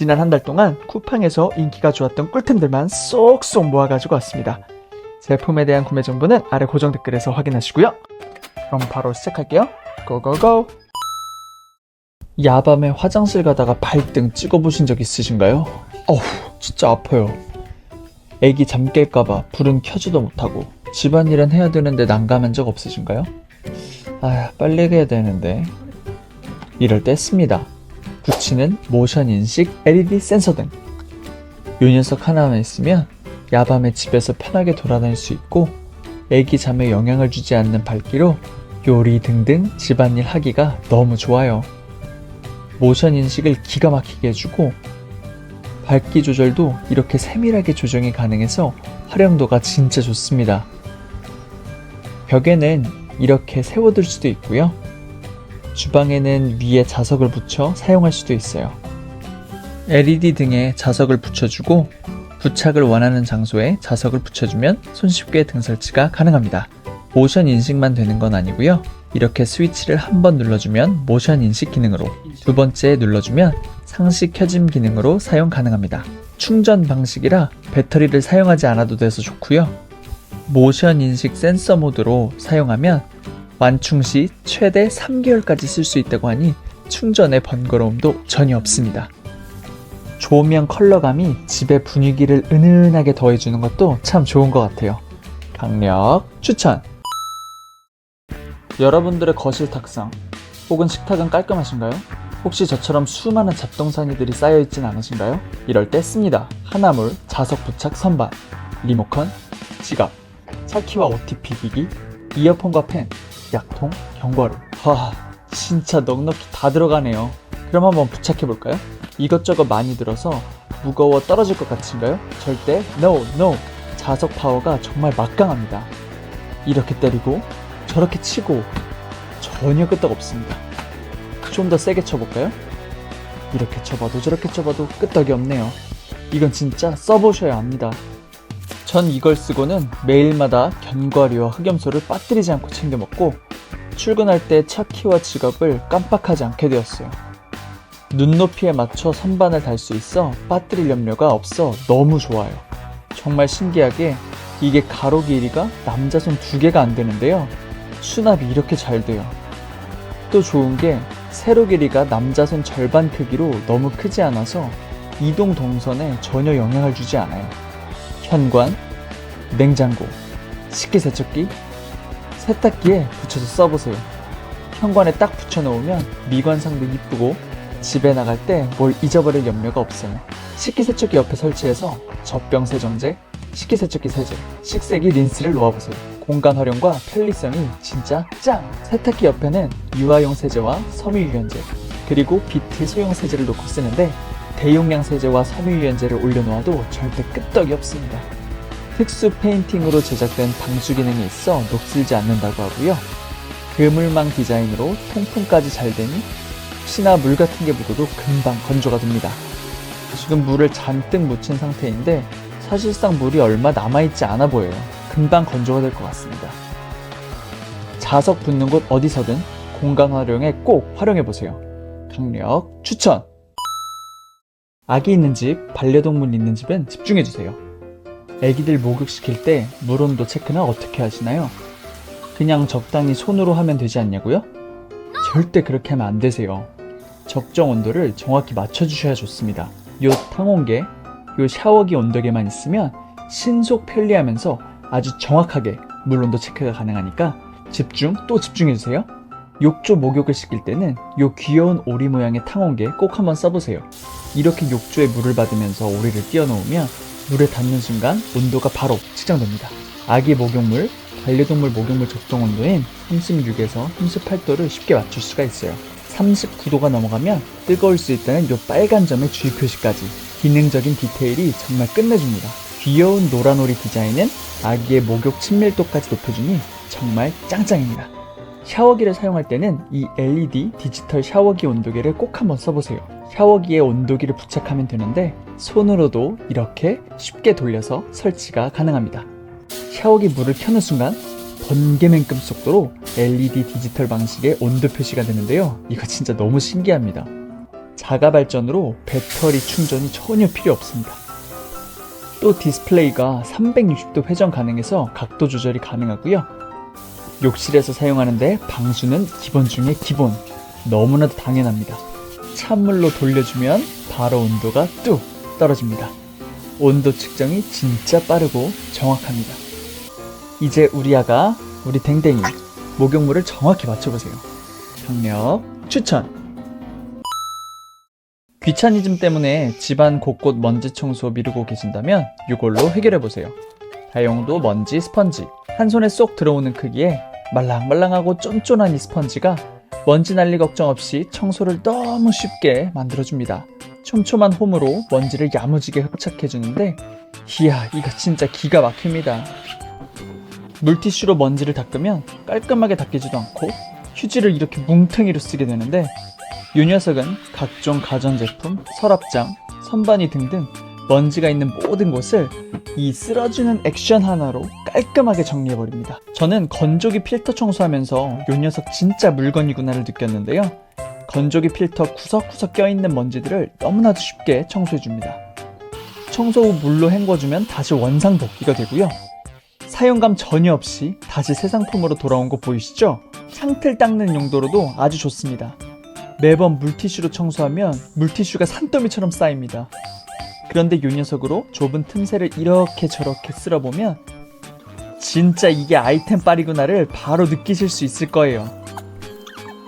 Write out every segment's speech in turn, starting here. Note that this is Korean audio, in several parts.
지난 한 달 동안 쿠팡에서 인기가 좋았던 꿀템들만 쏙쏙 모아가지고 왔습니다. 제품에 대한 구매 정보는 아래 고정 댓글에서 확인하시고요. 그럼 바로 시작할게요. 고고고! 야밤에 화장실 가다가 발등 찍어보신 적 있으신가요? 어우, 진짜 아파요. 애기 잠 깰까봐 불은 켜지도 못하고 집안일은 해야 되는데 난감한 적 없으신가요? 아, 빨리 해야 되는데. 이럴 때 씁니다. 붙이는 모션 인식 LED 센서 등. 요 녀석 하나만 있으면 야밤에 집에서 편하게 돌아다닐 수 있고 애기 잠에 영향을 주지 않는 밝기로 요리 등등 집안일 하기가 너무 좋아요. 모션 인식을 기가 막히게 해주고 밝기 조절도 이렇게 세밀하게 조정이 가능해서 활용도가 진짜 좋습니다. 벽에는 이렇게 세워둘 수도 있고요. 주방에는 위에 자석을 붙여 사용할 수도 있어요. LED 등에 자석을 붙여주고 부착을 원하는 장소에 자석을 붙여주면 손쉽게 등 설치가 가능합니다. 모션 인식만 되는 건 아니고요. 이렇게 스위치를 한 번 눌러주면 모션 인식 기능으로, 두 번째 눌러주면 상시 켜짐 기능으로 사용 가능합니다. 충전 방식이라 배터리를 사용하지 않아도 돼서 좋고요. 모션 인식 센서 모드로 사용하면 완충 시 최대 3개월까지 쓸 수 있다고 하니 충전의 번거로움도 전혀 없습니다. 조명 컬러감이 집의 분위기를 은은하게 더해주는 것도 참 좋은 것 같아요. 강력 추천! 여러분들의 거실 탁상 혹은 식탁은 깔끔하신가요? 혹시 저처럼 수많은 잡동사니들이 쌓여있진 않으신가요? 이럴 때 씁니다. 하나물, 자석 부착 선반, 리모컨, 지갑, 차키와 OTP 기기, 이어폰과 펜, 약통, 견과류. 진짜 넉넉히 다 들어가네요. 그럼 한번 부착해볼까요? 이것저것 많이 들어서 무거워 떨어질 것 같은가요? 절대 NO! 자석 파워가 정말 막강합니다. 이렇게 때리고 저렇게 치고 전혀 끄떡 없습니다. 좀 더 세게 쳐볼까요? 이렇게 쳐봐도 저렇게 쳐봐도 끄떡이 없네요. 이건 진짜 써보셔야 합니다. 전 이걸 쓰고는 매일마다 견과류와 흑염소를 빠뜨리지 않고 챙겨 먹고 출근할 때 차키와 지갑을 깜빡하지 않게 되었어요. 눈높이에 맞춰 선반을 달 수 있어 빠뜨릴 염려가 없어 너무 좋아요. 정말 신기하게 이게 가로 길이가 남자 손 2개가 안 되는데요. 수납이 이렇게 잘 돼요. 또 좋은 게 세로 길이가 남자 손 절반 크기로 너무 크지 않아서 이동 동선에 전혀 영향을 주지 않아요. 현관, 냉장고, 식기세척기, 세탁기에 붙여서 써보세요. 현관에 딱 붙여놓으면 미관상도 이쁘고 집에 나갈 때 뭘 잊어버릴 염려가 없어요. 식기세척기 옆에 설치해서 젖병 세정제, 식기세척기 세제, 식세기 린스를 놓아보세요. 공간 활용과 편리성이 진짜 짱! 세탁기 옆에는 유아용 세제와 섬유유연제, 그리고 비트 소형 세제를 놓고 쓰는데 대용량 세제와 섬유유연제를 올려놓아도 절대 끄떡이 없습니다. 특수 페인팅으로 제작된 방수 기능이 있어 녹슬지 않는다고 하고요. 그물망 디자인으로 통풍까지 잘 되니 혹시나 물 같은 게 묻어도 금방 건조가 됩니다. 지금 물을 잔뜩 묻힌 상태인데 사실상 물이 얼마 남아있지 않아 보여요. 금방 건조가 될 것 같습니다. 자석 붙는 곳 어디서든 공간 활용에 꼭 활용해보세요. 강력 추천! 아기 있는 집, 반려동물 있는 집은 집중해주세요. 애기들 목욕시킬 때 물온도 체크는 어떻게 하시나요? 그냥 적당히 손으로 하면 되지 않냐고요? 절대 그렇게 하면 안 되세요. 적정 온도를 정확히 맞춰주셔야 좋습니다. 요 탕온계, 요 샤워기 온도계만 있으면 신속 편리하면서 아주 정확하게 물 온도 체크가 가능하니까 집중 또 집중해주세요. 욕조 목욕을 시킬 때는 요 귀여운 오리 모양의 탕온계 꼭 한번 써보세요. 이렇게 욕조에 물을 받으면서 오리를 띄워놓으면 물에 닿는 순간 온도가 바로 측정됩니다. 아기 목욕물, 반려동물 목욕물 적정 온도인 36에서 38도를 쉽게 맞출 수가 있어요. 39도가 넘어가면 뜨거울 수 있다는 요 빨간 점의 주의 표시까지 기능적인 디테일이 정말 끝내줍니다. 귀여운 노란오리 디자인은 아기의 목욕 친밀도까지 높여주니 정말 짱짱입니다. 샤워기를 사용할 때는 이 LED 디지털 샤워기 온도계를 꼭 한번 써보세요. 샤워기에 온도기를 부착하면 되는데 손으로도 이렇게 쉽게 돌려서 설치가 가능합니다. 샤워기 물을 켜는 순간 번개맨급 속도로 LED 디지털 방식의 온도 표시가 되는데요. 이거 진짜 너무 신기합니다. 자가 발전으로 배터리 충전이 전혀 필요 없습니다. 또 디스플레이가 360도 회전 가능해서 각도 조절이 가능하고요. 욕실에서 사용하는데 방수는 기본 중에 기본. 너무나도 당연합니다. 찬물로 돌려주면 바로 온도가 뚝 떨어집니다. 온도 측정이 진짜 빠르고 정확합니다. 이제 우리 아가, 우리 댕댕이 목욕물을 정확히 맞춰보세요. 강력 추천! 귀차니즘 때문에 집안 곳곳 먼지 청소 미루고 계신다면 이걸로 해결해보세요. 다용도 먼지 스펀지. 한 손에 쏙 들어오는 크기에 말랑말랑하고 쫀쫀한 이 스펀지가 먼지 난리 걱정 없이 청소를 너무 쉽게 만들어줍니다. 촘촘한 홈으로 먼지를 야무지게 흡착해주는데 이야, 이거 진짜 기가 막힙니다. 물티슈로 먼지를 닦으면 깔끔하게 닦이지도 않고 휴지를 이렇게 뭉텅이로 쓰게 되는데 이 녀석은 각종 가전제품, 서랍장, 선반이 등등 먼지가 있는 모든 곳을 이 쓸어주는 액션 하나로 깔끔하게 정리해버립니다. 저는 건조기 필터 청소하면서 이 녀석 진짜 물건이구나를 느꼈는데요. 건조기 필터 구석구석 껴있는 먼지들을 너무나도 쉽게 청소해줍니다. 청소 후 물로 헹궈주면 다시 원상복귀가 되고요. 사용감 전혀 없이 다시 새 상품으로 돌아온 거 보이시죠? 창틀 닦는 용도로도 아주 좋습니다. 매번 물티슈로 청소하면 물티슈가 산더미처럼 쌓입니다. 그런데 이 녀석으로 좁은 틈새를 이렇게 저렇게 쓸어보면 진짜 이게 아이템 빨이구나를 바로 느끼실 수 있을 거예요.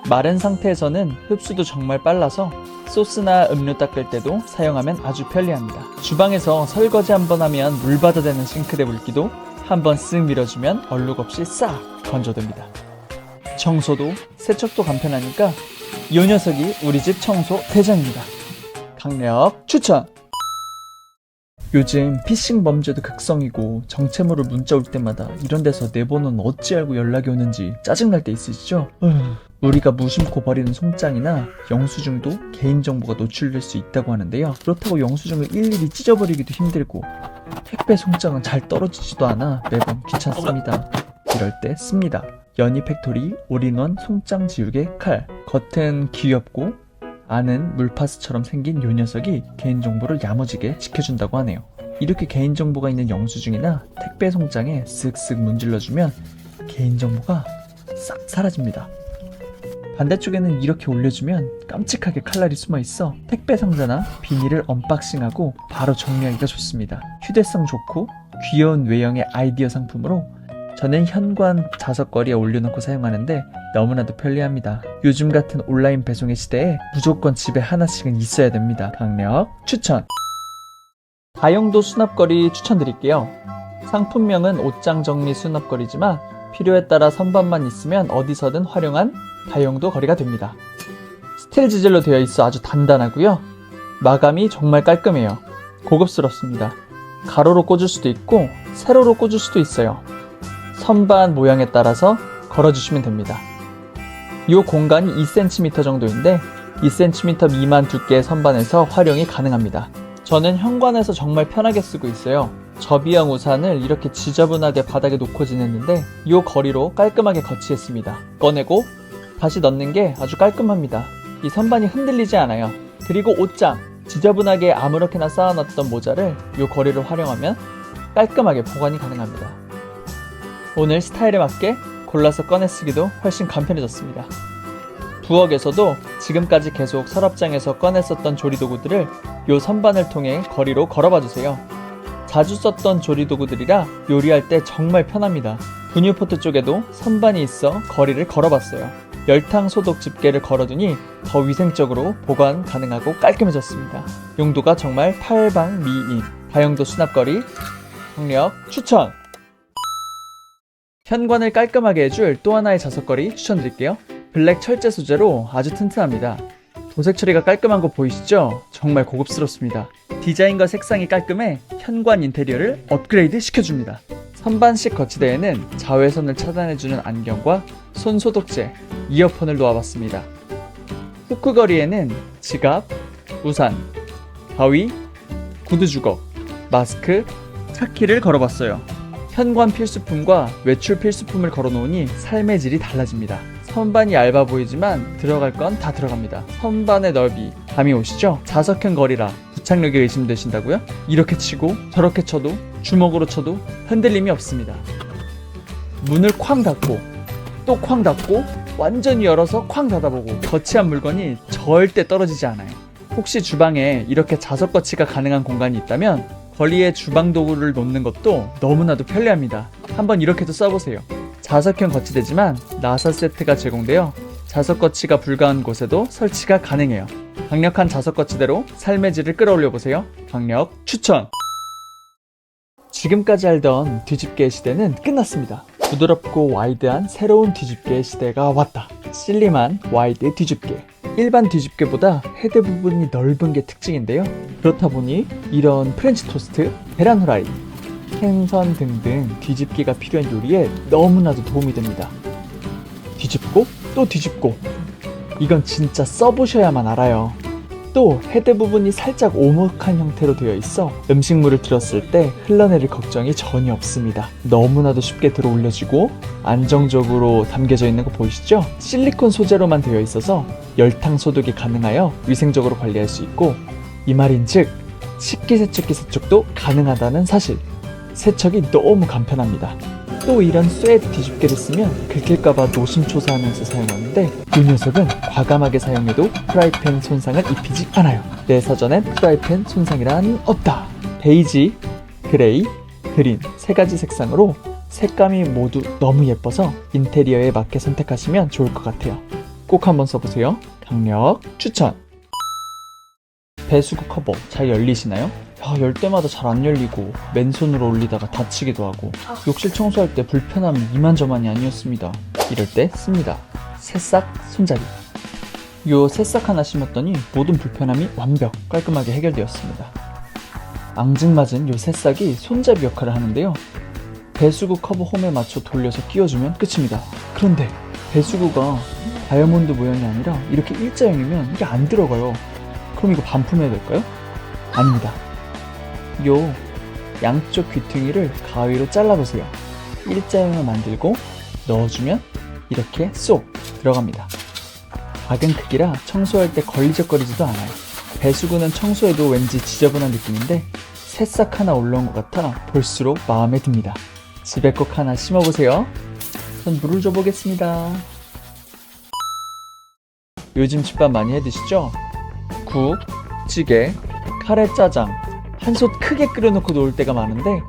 마른 상태에서는 흡수도 정말 빨라서 소스나 음료 닦을 때도 사용하면 아주 편리합니다. 주방에서 설거지 한번 하면 물 받아대는 싱크대 물기도 한번 쓱 밀어주면 얼룩 없이 싹 건조됩니다. 청소도 세척도 간편하니까 이 녀석이 우리 집 청소 대장입니다. 강력 추천! 요즘 피싱 범죄도 극성이고 정체모를 문자 올 때마다 이런 데서 내 번호는 어찌 알고 연락이 오는지 짜증날 때 있으시죠? 우리가 무심코 버리는 송장이나 영수증도 개인정보가 노출될 수 있다고 하는데요. 그렇다고 영수증을 일일이 찢어버리기도 힘들고 택배 송장은 잘 떨어지지도 않아 매번 귀찮습니다. 이럴 때 씁니다. 연희팩토리 올인원 송장 지우개 칼. 겉은 귀엽고 안은 물파스처럼 생긴 요 녀석이 개인정보를 야무지게 지켜준다고 하네요. 이렇게 개인정보가 있는 영수증이나 택배 송장에 쓱쓱 문질러주면 개인정보가 싹 사라집니다. 반대쪽에는 이렇게 올려주면 깜찍하게 칼날이 숨어있어 택배 상자나 비닐을 언박싱하고 바로 정리하기가 좋습니다. 휴대성 좋고 귀여운 외형의 아이디어 상품으로 저는 현관 자석거리에 올려놓고 사용하는데 너무나도 편리합니다. 요즘 같은 온라인 배송의 시대에 무조건 집에 하나씩은 있어야 됩니다. 강력 추천! 다용도 수납거리 추천드릴게요. 상품명은 옷장 정리 수납거리지만 필요에 따라 선반만 있으면 어디서든 활용한 다용도 거리가 됩니다. 스틸 지젤로 되어 있어 아주 단단하고요. 마감이 정말 깔끔해요. 고급스럽습니다. 가로로 꽂을 수도 있고 세로로 꽂을 수도 있어요. 선반 모양에 따라서 걸어주시면 됩니다. 이 공간이 2cm 정도인데 2cm 미만 두께의 선반에서 활용이 가능합니다. 저는 현관에서 정말 편하게 쓰고 있어요. 접이형 우산을 이렇게 지저분하게 바닥에 놓고 지냈는데 이 거리로 깔끔하게 거치했습니다. 꺼내고 다시 넣는 게 아주 깔끔합니다. 이 선반이 흔들리지 않아요. 그리고 옷장, 지저분하게 아무렇게나 쌓아놨던 모자를 이 거리를 활용하면 깔끔하게 보관이 가능합니다. 오늘 스타일에 맞게 골라서 꺼내 쓰기도 훨씬 간편해졌습니다. 부엌에서도 지금까지 계속 서랍장에서 꺼내 썼던 조리도구들을 이 선반을 통해 거리로 걸어봐주세요. 자주 썼던 조리도구들이라 요리할 때 정말 편합니다. 분유포트 쪽에도 선반이 있어 거리를 걸어봤어요. 열탕 소독 집게를 걸어두니 더 위생적으로 보관 가능하고 깔끔해졌습니다. 용도가 정말 팔방미인. 다용도 수납거리 강력 추천! 현관을 깔끔하게 해줄 또 하나의 자석거리 추천드릴게요. 블랙 철제 소재로 아주 튼튼합니다. 도색 처리가 깔끔한 거 보이시죠? 정말 고급스럽습니다. 디자인과 색상이 깔끔해 현관 인테리어를 업그레이드 시켜줍니다. 선반식 거치대에는 자외선을 차단해주는 안경과 손 소독제, 이어폰을 놓아봤습니다. 후크거리에는 지갑, 우산, 바위, 구두 주걱, 마스크, 차키를 걸어봤어요. 현관 필수품과 외출 필수품을 걸어놓으니 삶의 질이 달라집니다. 선반이 얇아 보이지만 들어갈 건 다 들어갑니다. 선반의 넓이 감이 오시죠? 자석형 거리라 부착력이 의심되신다고요? 이렇게 치고 저렇게 쳐도 주먹으로 쳐도 흔들림이 없습니다. 문을 쾅 닫고 또 쾅 닫고 완전히 열어서 쾅 닫아보고 거치한 물건이 절대 떨어지지 않아요. 혹시 주방에 이렇게 자석 거치가 가능한 공간이 있다면 거리에 주방 도구를 놓는 것도 너무나도 편리합니다. 한번 이렇게도 써보세요. 자석형 거치대지만 나사 세트가 제공되어 자석 거치가 불가한 곳에도 설치가 가능해요. 강력한 자석 거치대로 삶의 질을 끌어올려보세요. 강력 추천! 지금까지 알던 뒤집개의 시대는 끝났습니다. 부드럽고 와이드한 새로운 뒤집개의 시대가 왔다. 슬림한 와이드 뒤집개. 일반 뒤집개보다 헤드 부분이 넓은 게 특징인데요. 그렇다 보니 이런 프렌치 토스트, 계란 후라이, 생선 등등 뒤집기가 필요한 요리에 너무나도 도움이 됩니다. 뒤집고 또 뒤집고, 이건 진짜 써보셔야만 알아요. 또 헤드 부분이 살짝 오목한 형태로 되어 있어 음식물을 들었을 때 흘러내릴 걱정이 전혀 없습니다. 너무나도 쉽게 들어 올려지고 안정적으로 담겨져 있는 거 보이시죠? 실리콘 소재로만 되어 있어서 열탕 소독이 가능하여 위생적으로 관리할 수 있고, 이 말인즉 식기세척기 세척도 가능하다는 사실. 세척이 너무 간편합니다. 또 이런 쇠 뒤집개를 쓰면 긁힐까봐 노심초사하면서 사용하는데, 이 녀석은 과감하게 사용해도 프라이팬 손상을 입히지 않아요. 내 사전엔 프라이팬 손상이란 없다. 베이지, 그레이, 그린 세 가지 색상으로 색감이 모두 너무 예뻐서 인테리어에 맞게 선택하시면 좋을 것 같아요. 꼭 한번 써보세요. 강력 추천! 배수구 커버 잘 열리시나요? 열 때마다 잘 안 열리고 맨손으로 올리다가 다치기도 하고 욕실 청소할 때 불편함이 이만저만이 아니었습니다. 이럴 때 씁니다. 새싹 손잡이. 요 새싹 하나 심었더니 모든 불편함이 완벽 깔끔하게 해결되었습니다. 앙증맞은 요 새싹이 손잡이 역할을 하는데요. 배수구 커버 홈에 맞춰 돌려서 끼워주면 끝입니다. 그런데 배수구가 다이아몬드 모양이 아니라 이렇게 일자형이면 이게 안 들어가요. 그럼 이거 반품해야 될까요? 아닙니다. 요 양쪽 귀퉁이를 가위로 잘라보세요. 일자형을 만들고 넣어주면 이렇게 쏙 들어갑니다. 작은 크기라 청소할 때 걸리적거리지도 않아요. 배수구는 청소해도 왠지 지저분한 느낌인데 새싹 하나 올라온 것 같아 볼수록 마음에 듭니다. 집에 꼭 하나 심어보세요. 전 물을 줘보겠습니다. 요즘 집밥 많이 해드시죠? 국, 찌개, 카레, 짜장 한솥 크게 끓여놓고 놓을 때가 많은데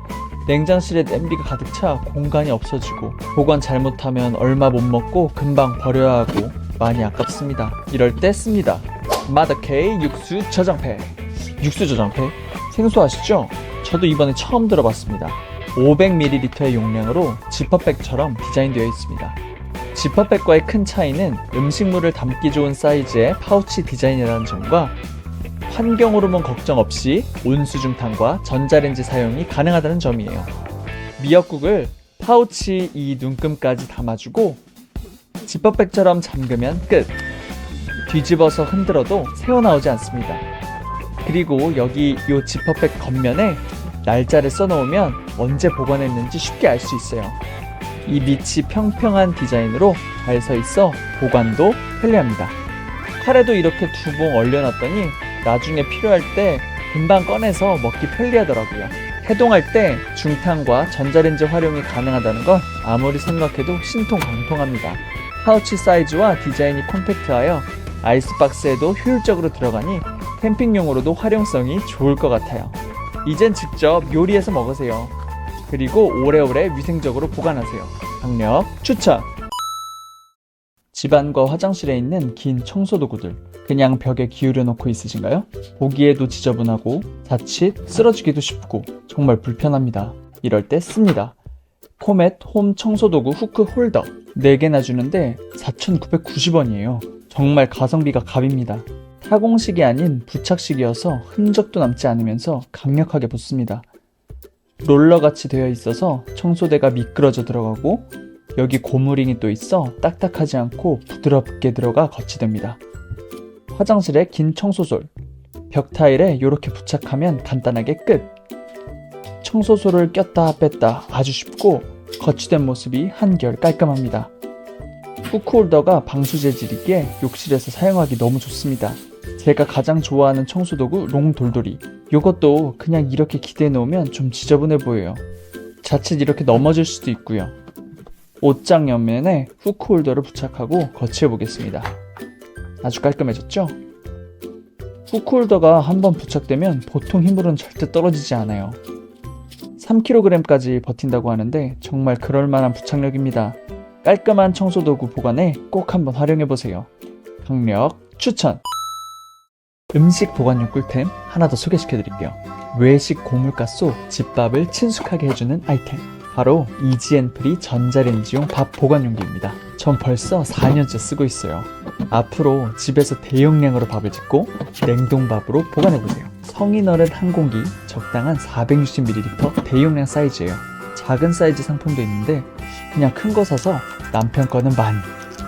냉장실에 냄비가 가득 차 공간이 없어지고 보관 잘못하면 얼마 못 먹고 금방 버려야 하고 많이 아깝습니다. 이럴 때 씁니다. 마더케이 육수 저장팩. 육수 저장팩 생소하시죠? 저도 이번에 처음 들어봤습니다. 500ml의 용량으로 지퍼백처럼 디자인되어 있습니다. 지퍼백과의 큰 차이는 음식물을 담기 좋은 사이즈의 파우치 디자인이라는 점과 환경 호르몬 걱정 없이 온수중탕과 전자레인지 사용이 가능하다는 점이에요. 미역국을 파우치 이 눈금까지 담아주고 지퍼백처럼 잠그면 끝! 뒤집어서 흔들어도 새어나오지 않습니다. 그리고 여기 이 지퍼백 겉면에 날짜를 써놓으면 언제 보관했는지 쉽게 알 수 있어요. 이 밑이 평평한 디자인으로 잘 서 있어 보관도 편리합니다. 카레도 이렇게 두 봉 얼려놨더니 나중에 필요할 때 금방 꺼내서 먹기 편리하더라고요. 해동할 때 중탕과 전자레인지 활용이 가능하다는 건 아무리 생각해도 신통방통합니다. 파우치 사이즈와 디자인이 콤팩트하여 아이스박스에도 효율적으로 들어가니 캠핑용으로도 활용성이 좋을 것 같아요. 이젠 직접 요리해서 먹으세요. 그리고 오래오래 위생적으로 보관하세요. 강력 추천! 집안과 화장실에 있는 긴 청소도구들 그냥 벽에 기울여 놓고 있으신가요? 보기에도 지저분하고 자칫 쓰러지기도 쉽고 정말 불편합니다. 이럴 때 씁니다. 코멧 홈 청소도구 후크 홀더 4개나 주는데 4,990원이에요. 정말 가성비가 갑입니다. 타공식이 아닌 부착식이어서 흔적도 남지 않으면서 강력하게 붙습니다. 롤러같이 되어 있어서 청소대가 미끄러져 들어가고 여기 고무링이 또 있어 딱딱하지 않고 부드럽게 들어가 거치됩니다. 화장실에 긴 청소솔, 벽 타일에 이렇게 부착하면 간단하게 끝! 청소솔을 꼈다 뺐다 아주 쉽고 거치된 모습이 한결 깔끔합니다. 후크홀더가 방수 재질이기에 욕실에서 사용하기 너무 좋습니다. 제가 가장 좋아하는 청소도구 롱돌돌이. 이것도 그냥 이렇게 기대해 놓으면 좀 지저분해 보여요. 자칫 이렇게 넘어질 수도 있고요. 옷장 옆면에 후크홀더를 부착하고 거치해 보겠습니다. 아주 깔끔해졌죠? 후크홀더가 한번 부착되면 보통 힘으로는 절대 떨어지지 않아요. 3kg까지 버틴다고 하는데 정말 그럴만한 부착력입니다. 깔끔한 청소도구 보관에 꼭 한번 활용해보세요. 강력 추천! 음식 보관용 꿀템 하나 더 소개시켜드릴게요. 외식 고물가스 집밥을 친숙하게 해주는 아이템, 바로 이지앤프리 전자레인지용 밥 보관용기입니다. 전 벌써 4년째 쓰고 있어요. 앞으로 집에서 대용량으로 밥을 짓고 냉동밥으로 보관해보세요. 성인 어른 한 공기, 적당한 460ml 대용량 사이즈예요. 작은 사이즈 상품도 있는데 그냥 큰 거 사서 남편 거는 많이,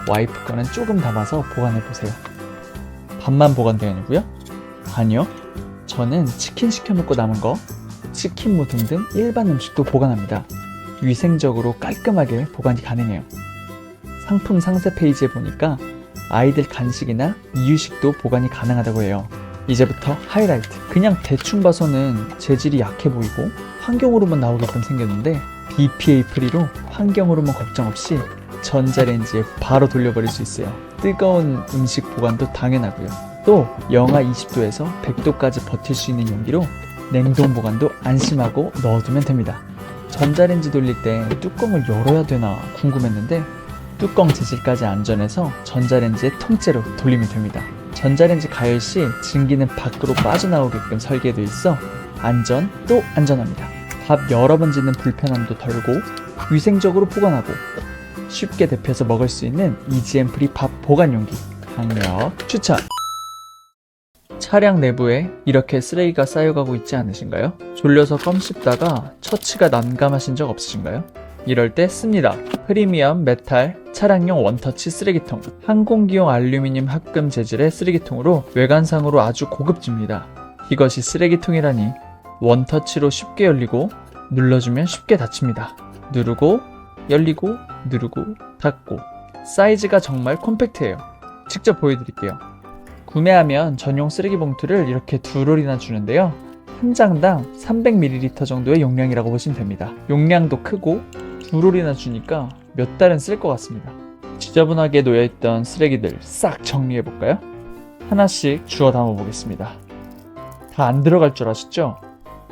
와이프 거는 조금 담아서 보관해보세요. 밥만 보관되어 아니고요? 아니요, 저는 치킨 시켜 먹고 남은 거, 치킨 무등 등 일반 음식도 보관합니다. 위생적으로 깔끔하게 보관이 가능해요. 상품 상세 페이지에 보니까 아이들 간식이나 이유식도 보관이 가능하다고 해요. 이제부터 하이라이트. 그냥 대충 봐서는 재질이 약해 보이고 환경 호르몬 나오게끔 생겼는데 BPA 프리로 환경 호르몬 걱정 없이 전자레인지에 바로 돌려버릴 수 있어요. 뜨거운 음식 보관도 당연하고요. 또 영하 20도에서 100도까지 버틸 수 있는 용기로 냉동 보관도 안심하고 넣어두면 됩니다. 전자레인지 돌릴 때 뚜껑을 열어야 되나 궁금했는데 뚜껑 재질까지 안전해서 전자레인지에 통째로 돌리면 됩니다. 전자레인지 가열 시 증기는 밖으로 빠져나오게끔 설계되어 있어 안전 또 안전합니다. 밥 여러 번 짓는 불편함도 덜고 위생적으로 보관하고 쉽게 데펴서 먹을 수 있는 이지앤프리 밥 보관용기 강력 추천! 차량 내부에 이렇게 쓰레기가 쌓여가고 있지 않으신가요? 졸려서 껌 씹다가 처치가 난감하신 적 없으신가요? 이럴 때 씁니다. 프리미엄 메탈 차량용 원터치 쓰레기통. 항공기용 알루미늄 합금 재질의 쓰레기통으로 외관상으로 아주 고급집니다. 이것이 쓰레기통이라니. 원터치로 쉽게 열리고 눌러주면 쉽게 닫힙니다. 누르고 열리고 누르고 닫고. 사이즈가 정말 콤팩트해요. 직접 보여드릴게요. 구매하면 전용 쓰레기 봉투를 이렇게 두 롤이나 주는데요. 한 장당 300ml 정도의 용량이라고 보시면 됩니다. 용량도 크고 두 롤이나 주니까 몇 달은 쓸 것 같습니다. 지저분하게 놓여있던 쓰레기들 싹 정리해볼까요? 하나씩 주워 담아보겠습니다. 다 안 들어갈 줄 아시죠?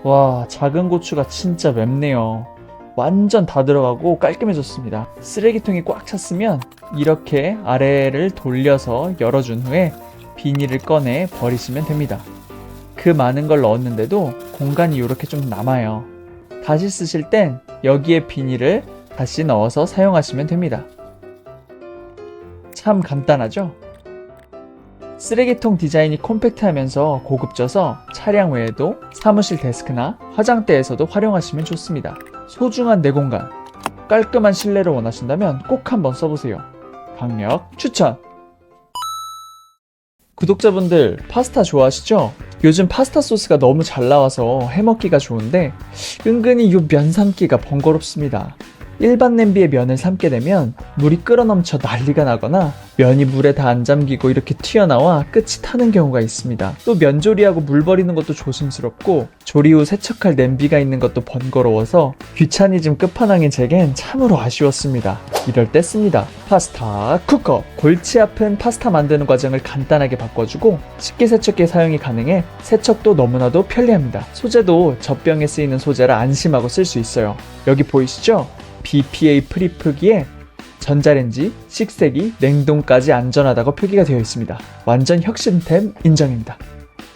와, 작은 고추가 진짜 맵네요. 완전 다 들어가고 깔끔해졌습니다. 쓰레기통이 꽉 찼으면 이렇게 아래를 돌려서 열어준 후에 비닐을 꺼내 버리시면 됩니다. 그 많은 걸 넣었는데도 공간이 이렇게 좀 남아요. 다시 쓰실 땐 여기에 비닐을 다시 넣어서 사용하시면 됩니다. 참 간단하죠? 쓰레기통 디자인이 콤팩트하면서 고급져서 차량 외에도 사무실 데스크나 화장대에서도 활용하시면 좋습니다. 소중한 내 공간, 깔끔한 실내를 원하신다면 꼭 한번 써보세요. 강력 추천! 구독자분들 파스타 좋아하시죠? 요즘 파스타 소스가 너무 잘 나와서 해먹기가 좋은데 은근히 이 면 삶기가 번거롭습니다. 일반 냄비에 면을 삶게 되면 물이 끓어넘쳐 난리가 나거나 면이 물에 다 안 잠기고 이렇게 튀어나와 끝이 타는 경우가 있습니다. 또 면조리하고 물 버리는 것도 조심스럽고 조리 후 세척할 냄비가 있는 것도 번거로워서 귀차니즘 끝판왕인 제겐 참으로 아쉬웠습니다. 이럴 때 씁니다. 파스타 쿠커. 골치 아픈 파스타 만드는 과정을 간단하게 바꿔주고 식기세척기 사용이 가능해 세척도 너무나도 편리합니다. 소재도 젖병에 쓰이는 소재라 안심하고 쓸 수 있어요. 여기 보이시죠? BPA 프리 표기에 전자레인지, 식세기, 냉동까지 안전하다고 표기가 되어 있습니다. 완전 혁신템 인정입니다.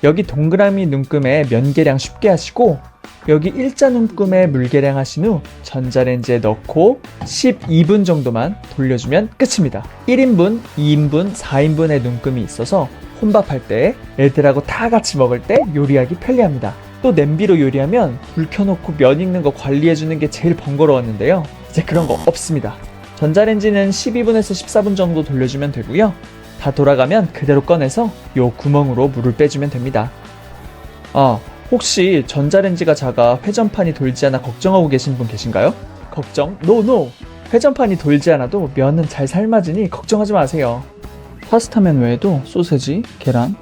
여기 동그라미 눈금에 면 계량 쉽게 하시고 여기 일자 눈금에 물 계량 하신 후 전자레인지에 넣고 12분 정도만 돌려주면 끝입니다. 1인분, 2인분, 4인분의 눈금이 있어서 혼밥할 때 애들하고 다 같이 먹을 때 요리하기 편리합니다. 또 냄비로 요리하면 불 켜놓고 면 익는 거 관리해주는 게 제일 번거로웠는데요. 이제 그런 거 없습니다. 전자레인지는 12분에서 14분 정도 돌려주면 되고요. 다 돌아가면 그대로 꺼내서 요 구멍으로 물을 빼주면 됩니다. 혹시 전자레인지가 작아 회전판이 돌지 않아 걱정하고 계신 분 계신가요? 걱정 노! 회전판이 돌지 않아도 면은 잘 삶아지니 걱정하지 마세요. 파스타면 외에도 소세지, 계란,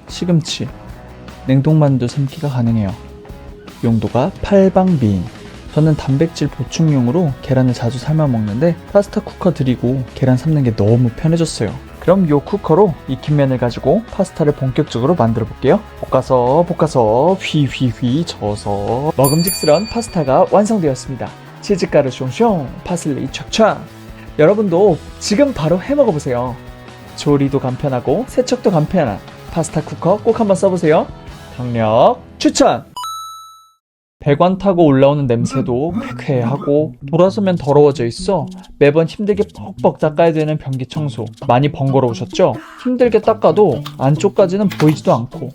시금치, 냉동만두 삶기가 가능해요. 용도가 팔방미인. 저는 단백질 보충용으로 계란을 자주 삶아 먹는데 파스타 쿠커 드리고 계란 삶는 게 너무 편해졌어요. 그럼 요 쿠커로 익힌 면을 가지고 파스타를 본격적으로 만들어 볼게요. 볶아서 휘휘휘 저어서 먹음직스러운 파스타가 완성되었습니다. 치즈가루 숑숑, 파슬리 촥촥. 여러분도 지금 바로 해 먹어보세요. 조리도 간편하고 세척도 간편한 파스타 쿠커 꼭 한번 써보세요. 강력 추천! 배관 타고 올라오는 냄새도 쾌쾌하고 돌아서면 더러워져 있어 매번 힘들게 뻑뻑 닦아야 되는 변기 청소 많이 번거로우셨죠? 힘들게 닦아도 안쪽까지는 보이지도 않고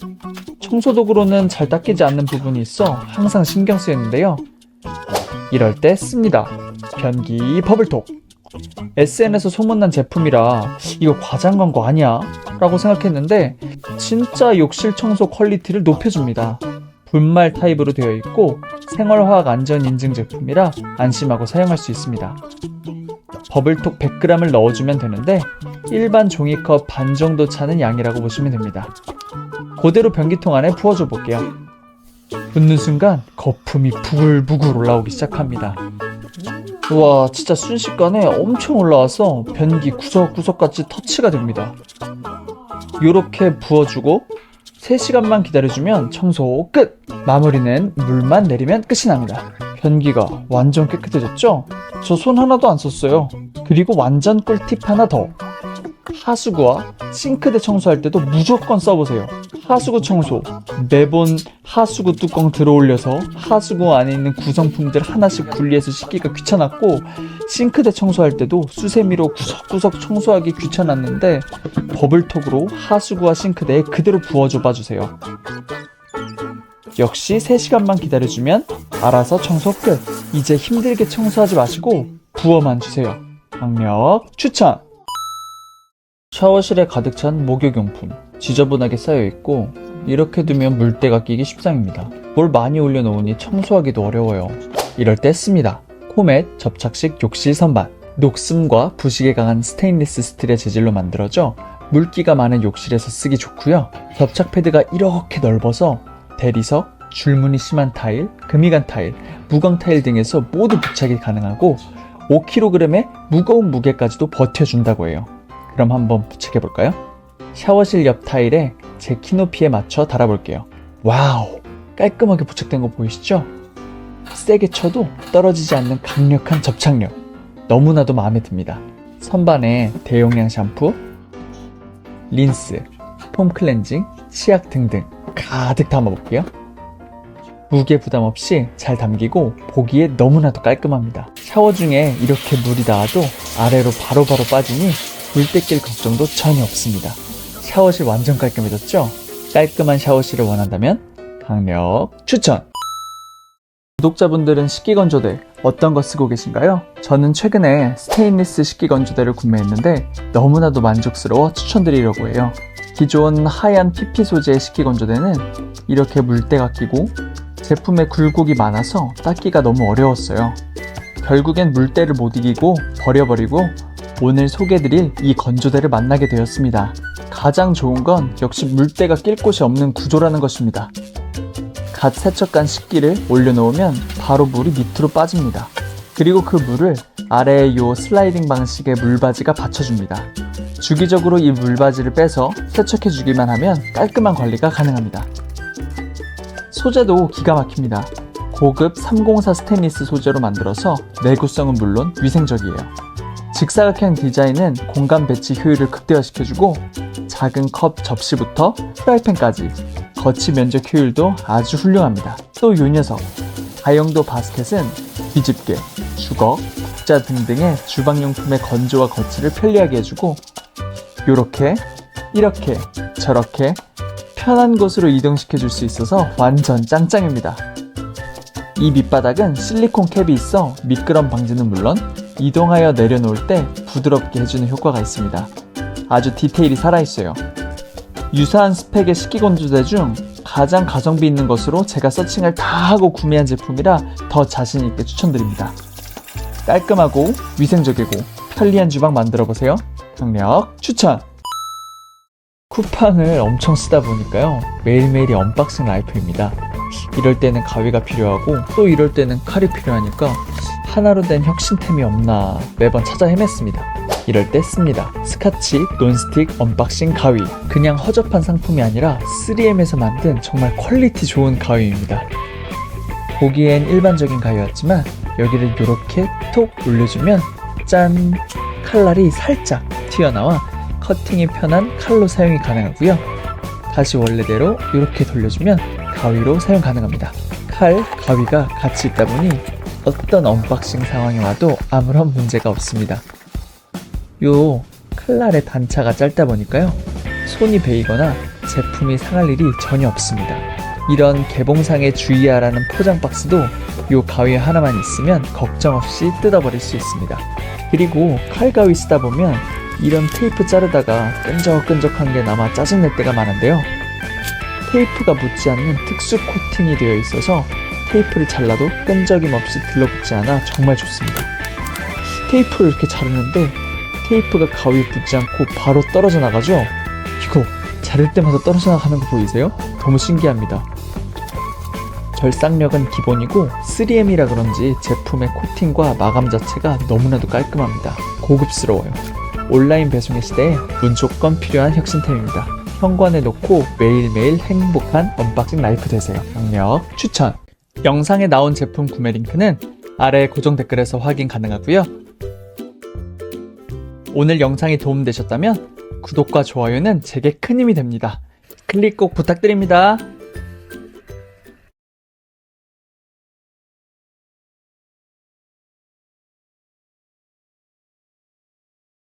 청소도구로는 잘 닦이지 않는 부분이 있어 항상 신경 쓰였는데요. 이럴 때 씁니다. 변기 버블톡. SN에서 소문난 제품이라 이거 과장 광고 아니야? 라고 생각했는데 진짜 욕실 청소 퀄리티를 높여줍니다. 분말 타입으로 되어 있고 생활화학 안전 인증 제품이라 안심하고 사용할 수 있습니다. 버블톡 100g을 넣어주면 되는데 일반 종이컵 반 정도 차는 양이라고 보시면 됩니다. 그대로 변기통 안에 부어줘 볼게요. 붓는 순간 거품이 부글부글 올라오기 시작합니다. 우와, 진짜 순식간에 엄청 올라와서 변기 구석구석까지 터치가 됩니다. 요렇게 부어주고 3시간만 기다려주면 청소 끝! 마무리는 물만 내리면 끝이 납니다. 변기가 완전 깨끗해졌죠? 저 손 하나도 안 썼어요. 그리고 완전 꿀팁 하나 더. 하수구와 싱크대 청소할 때도 무조건 써보세요. 하수구 청소, 매번 하수구 뚜껑 들어올려서 하수구 안에 있는 구성품들 하나씩 분리해서 씻기가 귀찮았고 싱크대 청소할 때도 수세미로 구석구석 청소하기 귀찮았는데 버블톡으로 하수구와 싱크대에 그대로 부어줘 봐주세요. 역시 3시간만 기다려주면 알아서 청소 끝! 이제 힘들게 청소하지 마시고 부어만 주세요. 강력 추천! 샤워실에 가득 찬 목욕용품 지저분하게 쌓여있고 이렇게 두면 물때가 끼기 십상입니다. 뭘 많이 올려놓으니 청소하기도 어려워요. 이럴 때 씁니다. 코멧 접착식 욕실 선반. 녹습과 부식에 강한 스테인리스 스틸의 재질로 만들어져 물기가 많은 욕실에서 쓰기 좋고요. 접착 패드가 이렇게 넓어서 대리석, 줄무늬 심한 타일, 금이간 타일, 무광 타일 등에서 모두 부착이 가능하고 5kg의 무거운 무게까지도 버텨준다고 해요. 그럼 한번 부착해볼까요? 샤워실 옆 타일에 제 키 높이에 맞춰 달아볼게요. 와우! 깔끔하게 부착된 거 보이시죠? 세게 쳐도 떨어지지 않는 강력한 접착력. 너무나도 마음에 듭니다. 선반에 대용량 샴푸, 린스, 폼 클렌징, 치약 등등 가득 담아볼게요. 무게 부담 없이 잘 담기고 보기에 너무나도 깔끔합니다. 샤워 중에 이렇게 물이 닿아도 아래로 바로바로 빠지니 물때 낄 걱정도 전혀 없습니다. 샤워실 완전 깔끔해졌죠? 깔끔한 샤워실을 원한다면 강력 추천! 구독자분들은 식기건조대 어떤 거 쓰고 계신가요? 저는 최근에 스테인리스 식기건조대를 구매했는데 너무나도 만족스러워 추천드리려고 해요. 기존 하얀 PP 소재의 식기건조대는 이렇게 물때가 끼고 제품에 굴곡이 많아서 닦기가 너무 어려웠어요. 결국엔 물때를 못 이기고 버려버리고 오늘 소개해드릴 이 건조대를 만나게 되었습니다. 가장 좋은 건 역시 물때가 낄 곳이 없는 구조라는 것입니다. 갓 세척한 식기를 올려놓으면 바로 물이 밑으로 빠집니다. 그리고 그 물을 아래에 요 슬라이딩 방식의 물바지가 받쳐줍니다. 주기적으로 이 물바지를 빼서 세척해주기만 하면 깔끔한 관리가 가능합니다. 소재도 기가 막힙니다. 고급 304 스테인리스 소재로 만들어서 내구성은 물론 위생적이에요. 직사각형 디자인은 공간 배치 효율을 극대화시켜주고 작은 컵 접시부터 프라이팬까지 거치 면적 효율도 아주 훌륭합니다. 또 요 녀석 다용도 바스켓은 뒤집개, 주걱, 국자 등등의 주방용품의 건조와 거치를 편리하게 해주고 요렇게, 이렇게, 저렇게 편한 곳으로 이동시켜줄 수 있어서 완전 짱짱입니다. 이 밑바닥은 실리콘 캡이 있어 미끄럼 방지는 물론 이동하여 내려놓을 때 부드럽게 해주는 효과가 있습니다. 아주 디테일이 살아있어요. 유사한 스펙의 식기건조대 중 가장 가성비 있는 것으로 제가 서칭을 다 하고 구매한 제품이라 더 자신있게 추천드립니다. 깔끔하고 위생적이고 편리한 주방 만들어보세요. 강력 추천! 쿠팡을 엄청 쓰다 보니까요, 매일매일이 언박싱 라이프입니다. 이럴 때는 가위가 필요하고 또 이럴 때는 칼이 필요하니까 하나로 된 혁신템이 없나 매번 찾아 헤맸습니다. 이럴 때 씁니다. 스카치 논스틱 언박싱 가위. 그냥 허접한 상품이 아니라 3M에서 만든 정말 퀄리티 좋은 가위입니다. 보기엔 일반적인 가위였지만 여기를 이렇게 톡 올려주면 짠! 칼날이 살짝 튀어나와 커팅이 편한 칼로 사용이 가능하고요. 다시 원래대로 이렇게 돌려주면 가위로 사용 가능합니다. 칼, 가위가 같이 있다 보니 어떤 언박싱 상황이 와도 아무런 문제가 없습니다. 요 칼날의 단차가 짧다 보니까요, 손이 베이거나 제품이 상할 일이 전혀 없습니다. 이런 개봉상에 주의하라는 포장 박스도 요 가위 하나만 있으면 걱정 없이 뜯어버릴 수 있습니다. 그리고 칼가위 쓰다 보면 이런 테이프 자르다가 끈적끈적한 게 남아 짜증낼 때가 많은데요, 테이프가 묻지 않는 특수 코팅이 되어 있어서 테이프를 잘라도 끈적임 없이 들러붙지 않아 정말 좋습니다. 테이프를 이렇게 자르는데 테이프가 가위에 붙지 않고 바로 떨어져 나가죠? 이거 자를 때마다 떨어져 나가는 거 보이세요? 너무 신기합니다. 절삭력은 기본이고 3M이라 그런지 제품의 코팅과 마감 자체가 너무나도 깔끔합니다. 고급스러워요. 온라인 배송의 시대에 무조건 필요한 혁신템입니다. 현관에 놓고 매일매일 행복한 언박싱 라이프 되세요. 강력 추천! 영상에 나온 제품 구매 링크는 아래 고정 댓글에서 확인 가능하고요. 오늘 영상이 도움되셨다면 구독과 좋아요는 제게 큰 힘이 됩니다. 클릭 꼭 부탁드립니다.